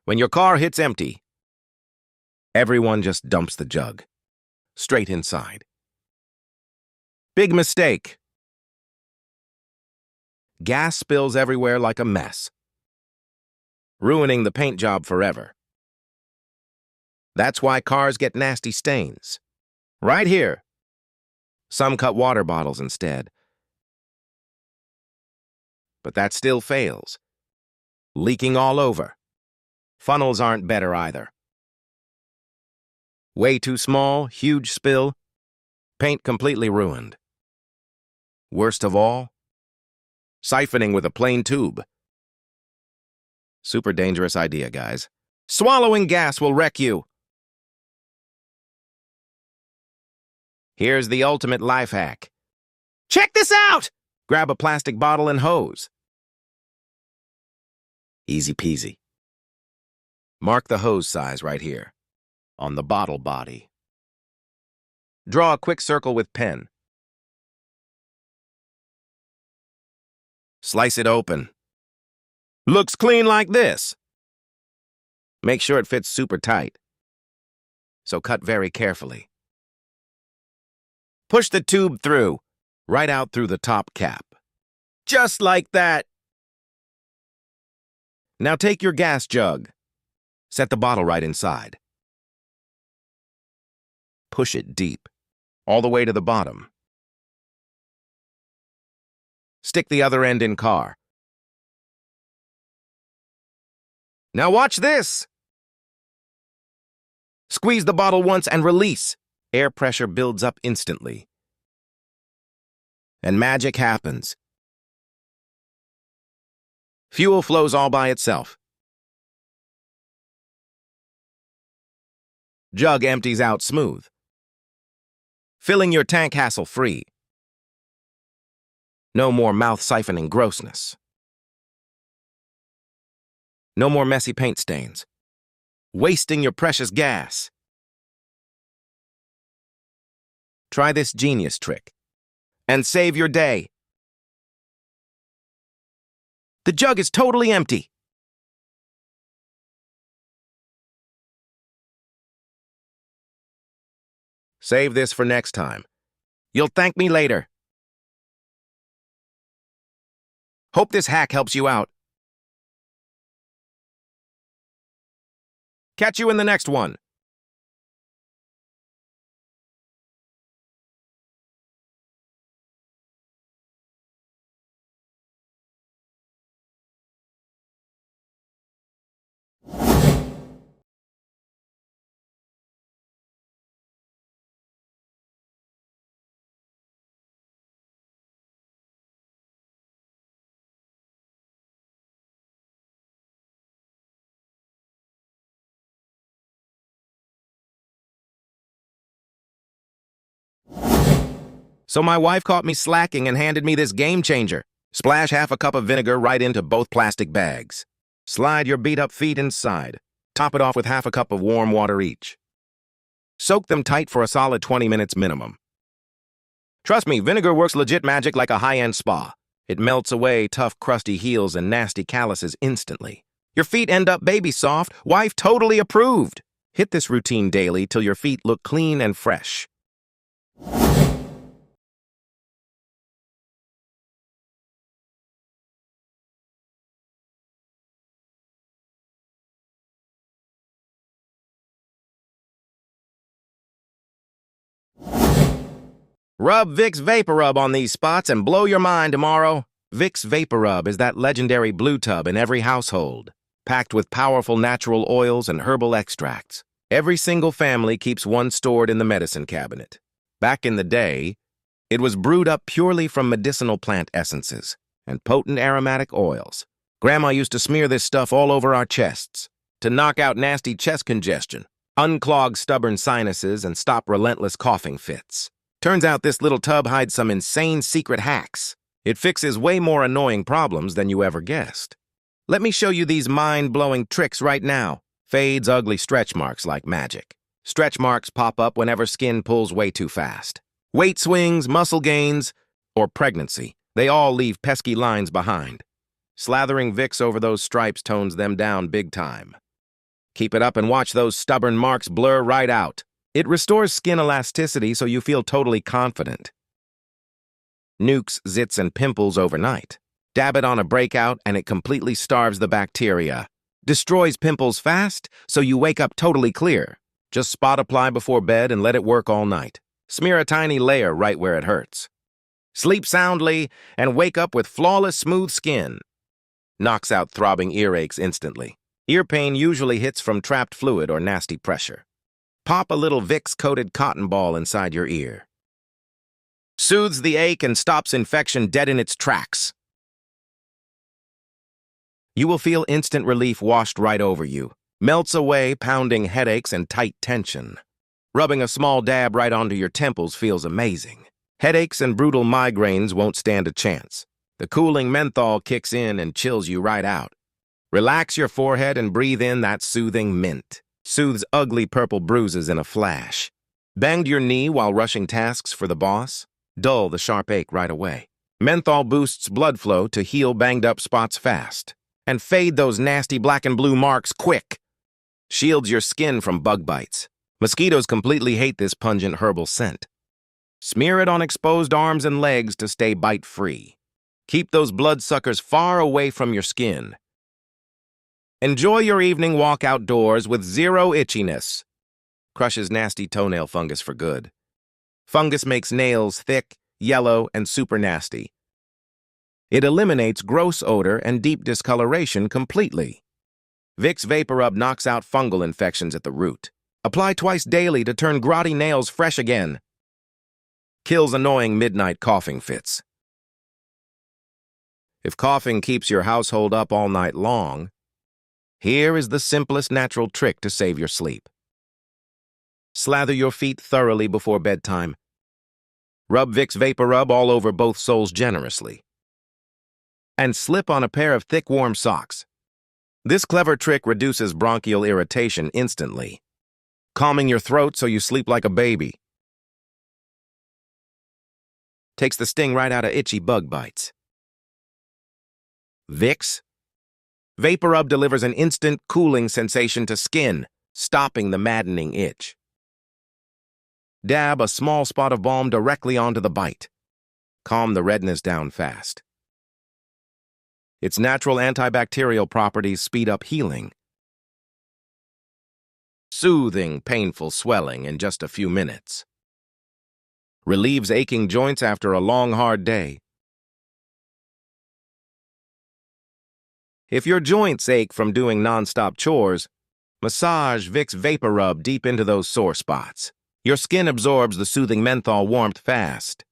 When your car hits empty, everyone just dumps the jug straight inside. Big mistake. Gas spills everywhere like a mess, ruining the paint job forever. That's why cars get nasty stains. Right here. Some cut water bottles instead. But that still fails. Leaking all over. Funnels aren't better either. Way too small, huge spill, paint completely ruined. Worst of all, siphoning with a plain tube. Super dangerous idea, guys. Swallowing gas will wreck you. Here's the ultimate life hack. Check this out! Grab a plastic bottle and hose. Easy peasy. Mark the hose size right here, on the bottle body. Draw a quick circle with pen. Slice it open. Looks clean like this. Make sure it fits super tight, so cut very carefully. Push the tube through, right out through the top cap. Just like that. Now take your gas jug. Set the bottle right inside. Push it deep, all the way to the bottom. Stick the other end in car. Now watch this! Squeeze the bottle once and release. Air pressure builds up instantly. And magic happens. Fuel flows all by itself. Jug empties out smooth, filling your tank hassle-free. No more mouth siphoning grossness. No more messy paint stains, wasting your precious gas. Try this genius trick and save your day. The jug is totally empty. Save this for next time. You'll thank me later. Hope this hack helps you out. Catch you in the next one. So my wife caught me slacking and handed me this game changer. Splash half a cup of vinegar right into both plastic bags. Slide your beat-up feet inside. Top it off with half a cup of warm water each. Soak them tight for a solid 20 minutes minimum. Trust me, vinegar works legit magic like a high-end spa. It melts away tough, crusty heels and nasty calluses instantly. Your feet end up baby soft. Wife totally approved. Hit this routine daily till your feet look clean and fresh. Rub Vicks Vaporub on these spots and blow your mind tomorrow. Vicks Vaporub is that legendary blue tub in every household, packed with powerful natural oils and herbal extracts. Every single family keeps one stored in the medicine cabinet. Back in the day, it was brewed up purely from medicinal plant essences and potent aromatic oils. Grandma used to smear this stuff all over our chests to knock out nasty chest congestion, unclog stubborn sinuses, and stop relentless coughing fits. Turns out this little tub hides some insane secret hacks. It fixes way more annoying problems than you ever guessed. Let me show you these mind-blowing tricks right now. Fades ugly stretch marks like magic. Stretch marks pop up whenever skin pulls way too fast. Weight swings, muscle gains, or pregnancy, they all leave pesky lines behind. Slathering Vicks over those stripes tones them down big time. Keep it up and watch those stubborn marks blur right out. It restores skin elasticity so you feel totally confident. Nukes zits and pimples overnight. Dab it on a breakout and it completely starves the bacteria. Destroys pimples fast so you wake up totally clear. Just spot apply before bed and let it work all night. Smear a tiny layer right where it hurts. Sleep soundly and wake up with flawless smooth skin. Knocks out throbbing earaches instantly. Ear pain usually hits from trapped fluid or nasty pressure. Pop a little Vicks-coated cotton ball inside your ear. Soothes the ache and stops infection dead in its tracks. You will feel instant relief washed right over you. Melts away pounding headaches and tight tension. Rubbing a small dab right onto your temples feels amazing. Headaches and brutal migraines won't stand a chance. The cooling menthol kicks in and chills you right out. Relax your forehead and breathe in that soothing mint. Soothes ugly purple bruises in a flash. Banged your knee while rushing tasks for the boss? Dull the sharp ache right away. Menthol boosts blood flow to heal banged-up spots fast. And fade those nasty black and blue marks quick. Shields your skin from bug bites. Mosquitoes completely hate this pungent herbal scent. Smear it on exposed arms and legs to stay bite-free. Keep those bloodsuckers far away from your skin. Enjoy your evening walk outdoors with zero itchiness. Crushes nasty toenail fungus for good. Fungus makes nails thick, yellow, and super nasty. It eliminates gross odor and deep discoloration completely. Vicks Vaporub knocks out fungal infections at the root. Apply twice daily to turn grotty nails fresh again. Kills annoying midnight coughing fits. If coughing keeps your household up all night long, here is the simplest natural trick to save your sleep. Slather your feet thoroughly before bedtime. Rub Vicks Vaporub all over both soles generously. And slip on a pair of thick, warm socks. This clever trick reduces bronchial irritation instantly, calming your throat so you sleep like a baby. Takes the sting right out of itchy bug bites. Vicks Vaporub delivers an instant cooling sensation to skin, stopping the maddening itch. Dab a small spot of balm directly onto the bite. Calm the redness down fast. Its natural antibacterial properties speed up healing, soothing painful swelling in just a few minutes. Relieves aching joints after a long, hard day. If your joints ache from doing non-stop chores, massage Vicks Vaporub deep into those sore spots. Your skin absorbs the soothing menthol warmth fast,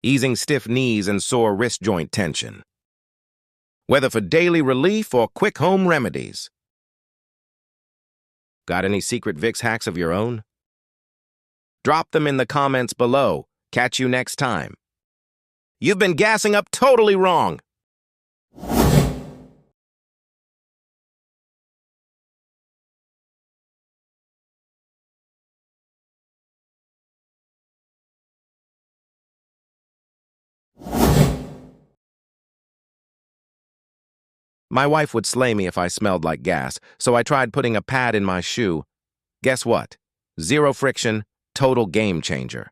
easing stiff knees and sore wrist joint tension. Whether for daily relief or quick home remedies. Got any secret Vicks hacks of your own? Drop them in the comments below. Catch you next time. You've been gassing up totally wrong. My wife would slay me if I smelled like gas, so I tried putting a pad in my shoe. Guess what? Zero friction, total game changer.